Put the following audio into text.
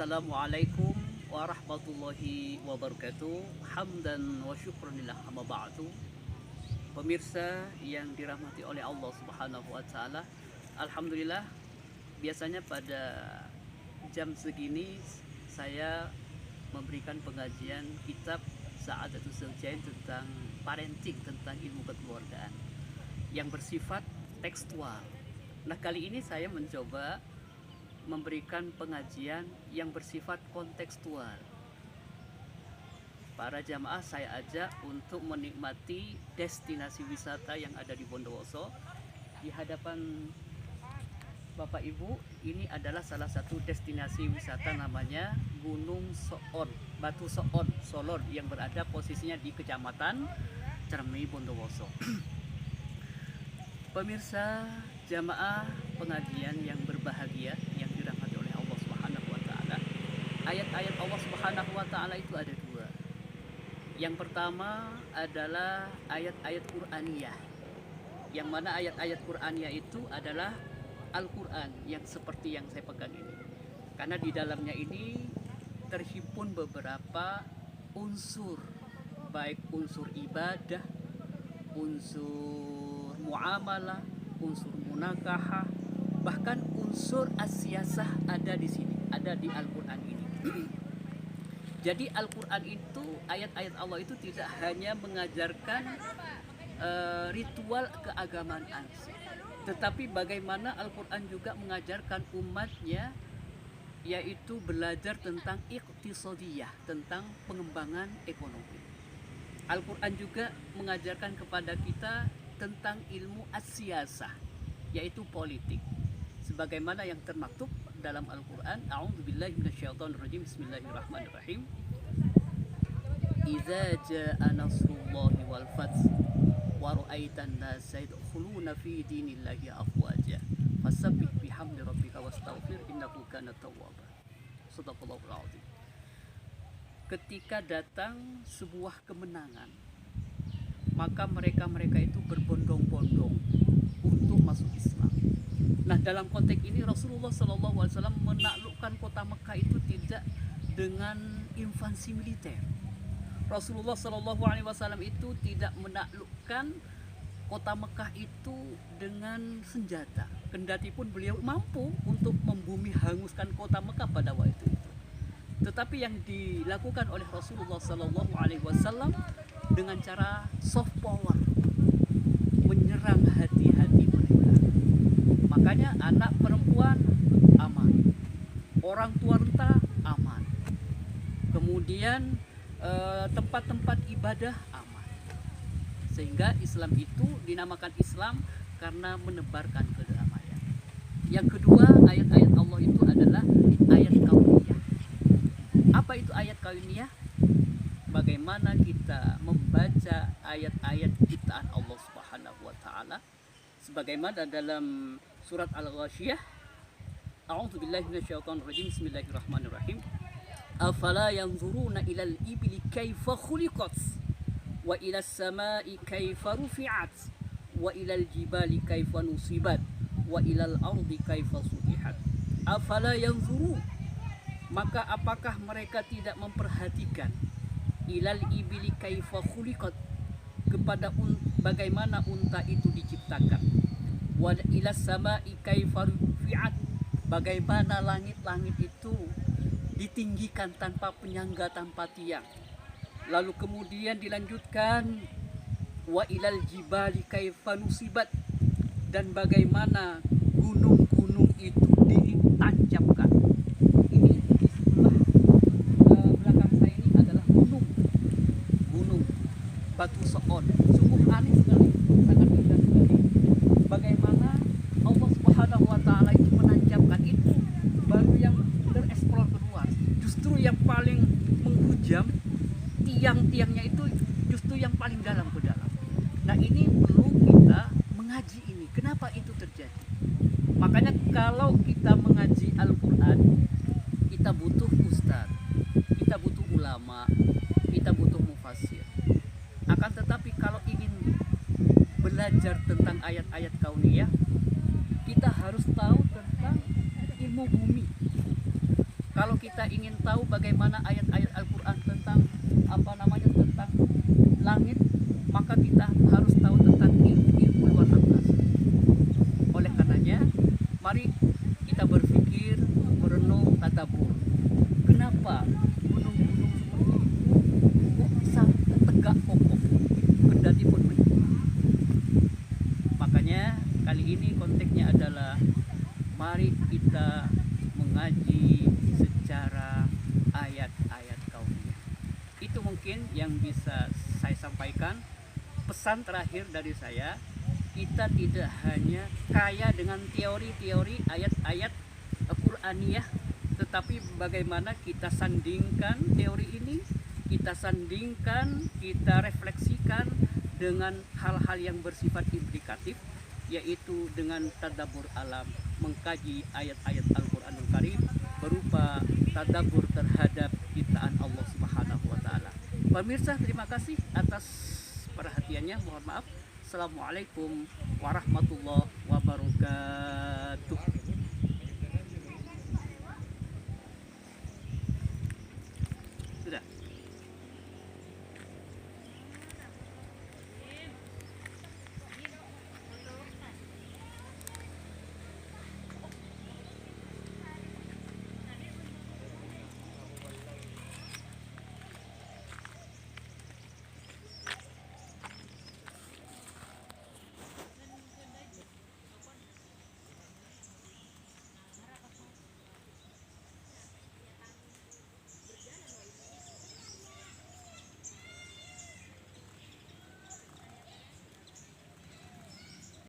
Assalamualaikum warahmatullahi wabarakatuh. Hamdan wa syukranillah amma ba'du. Pemirsa yang dirahmati oleh Allah Subhanahu wa taala, alhamdulillah biasanya pada jam segini saya memberikan pengajian kitab Sa'adatul Zawjain tentang parenting, tentang ilmu kekeluargaan yang bersifat tekstual. Nah, kali ini saya mencoba memberikan pengajian yang bersifat kontekstual. Para jamaah saya ajak untuk menikmati destinasi wisata yang ada di Bondowoso. Di hadapan Bapak Ibu, ini adalah salah satu destinasi wisata namanya Gunung Soon, Batu Soon, Solor, yang berada posisinya di Kecamatan Cermi, Bondowoso. Pemirsa jamaah pengajian yang berbahagia, yang dirahmati oleh Allah Subhanahu wa taala. Ayat-ayat Allah Subhanahu wa taala itu ada dua. Yang pertama adalah ayat-ayat Qur'aniyah. Yang mana ayat-ayat Qur'aniyah itu adalah Al-Qur'an yang seperti yang saya pegang ini. Karena di dalamnya ini terhimpun beberapa unsur, baik unsur ibadah, unsur muamalah, unsur munakahah, bahkan unsur asyasah ada di sini, ada di Al-Qur'an ini. Jadi Al-Qur'an itu, ayat-ayat Allah itu tidak hanya mengajarkan ritual keagamaan, tetapi bagaimana Al-Qur'an juga mengajarkan umatnya, yaitu belajar tentang iqtisadiyah, tentang pengembangan ekonomi. Al-Qur'an juga mengajarkan kepada kita tentang ilmu as-siyasah, yaitu politik. Sebagaimana yang termaktub dalam Al-Qur'an, a'udzubillahi minasyaitonirrajim, bismillahirrahmanirrahim. Idza jaa nasrullahi wal fath wa ra'aitan nasa yadkhuluna fi dinillahi afwaja fasabbih bihamdi rabbika wastaghfir innahu kana tawwaba. Shadaqallahul azim. Ketika datang sebuah kemenangan, maka mereka itu berbondong-bondong untuk masuk Islam. Nah, dalam konteks ini Rasulullah SAW menaklukkan kota Mekah itu tidak dengan invasi militer. Rasulullah SAW itu tidak menaklukkan kota Mekah itu dengan senjata. Kendati pun beliau mampu untuk membumi hanguskan kota Mekah pada waktu itu. Tetapi yang dilakukan oleh Rasulullah SAW dengan cara soft power, menyerang hati-hati mereka. Makanya anak perempuan aman, orang tua renta aman, kemudian tempat-tempat ibadah aman. Sehingga Islam itu dinamakan Islam karena menebarkan kedamaian. Yang kedua, ayat-ayat Allah itu adalah ayat kauniyah. Apa itu ayat kauniyah? Bagaimana kita membaca ayat-ayat ciptaan Allah Subhanahu wa taala sebagaimana dalam surat Al-Ghasyiyah, a'udzubillahi minasyaitonirrajim, bismillahirrahmanirrahim. Afala yanzuruna ilal ibli kaifa khuliqat wa ilas samai kaifa rufi'at wa ilal jibali kaifa nusibat wa ilal ardi kaifa sutihat. Afala yanzuru, maka apakah mereka tidak memperhatikan ilal ibili kaifa khuliqat, kepada bagaimana unta itu diciptakan, wa ilas samai kaifa rufi'at, bagaimana langit-langit itu ditinggikan tanpa penyangga, tanpa tiang. Lalu kemudian dilanjutkan wa ilal jibali kaifa nusibat, dan bagaimana gunung-gunung itu ditancapkan. Ini di sebelah belakang saya ini adalah gunung Batu Soon. Sungguh aneh sekali, sangat indah sekali. Bagaimana Allah Subhanahu wa taala itu menancapkan itu, baru yang tereksplor keluar. Justru yang paling menghujam, tiang-tiangnya itu justru yang paling dalam ke dalam. Nah, ini perlu kita mengaji ini. Kenapa itu terjadi? Makanya kalau kita mengaji Al-Quran, kita butuh ustaz, kita butuh ulama, kita butuh mufassir. Akan tetapi kalau ingin belajar tentang ayat-ayat kauniyah, kita harus tahu tentang ilmu bumi. Kalau kita kita ingin tahu bagaimana ayat-ayat Al-Quran tentang tentang langit, maka kita harus tahu tentang ilmu luar angkasa. Oleh karenanya, mari kita berpikir, merenung, tadabbur. Kenapa gunung-gunung seperti ini kok bisa tegak kokoh, kendati pun menjulang? Makanya kali ini konteksnya adalah mari kita mengaji secara ayat-ayat kauniyah. Itu mungkin yang bisa saya sampaikan. Pesan terakhir dari saya, kita tidak hanya kaya dengan teori-teori ayat-ayat Qur'aniyah, tetapi bagaimana kita sandingkan teori ini, kita sandingkan, kita refleksikan dengan hal-hal yang bersifat implikatif, yaitu dengan tadabbur alam, mengkaji ayat-ayat Al-Qur'anul Karim berupa tadabbur terhadap ciptaan Allah Subhanahu wa taala. Pemirsa, terima kasih atas perhatiannya. Mohon maaf. Assalamualaikum warahmatullahi wabarakatuh.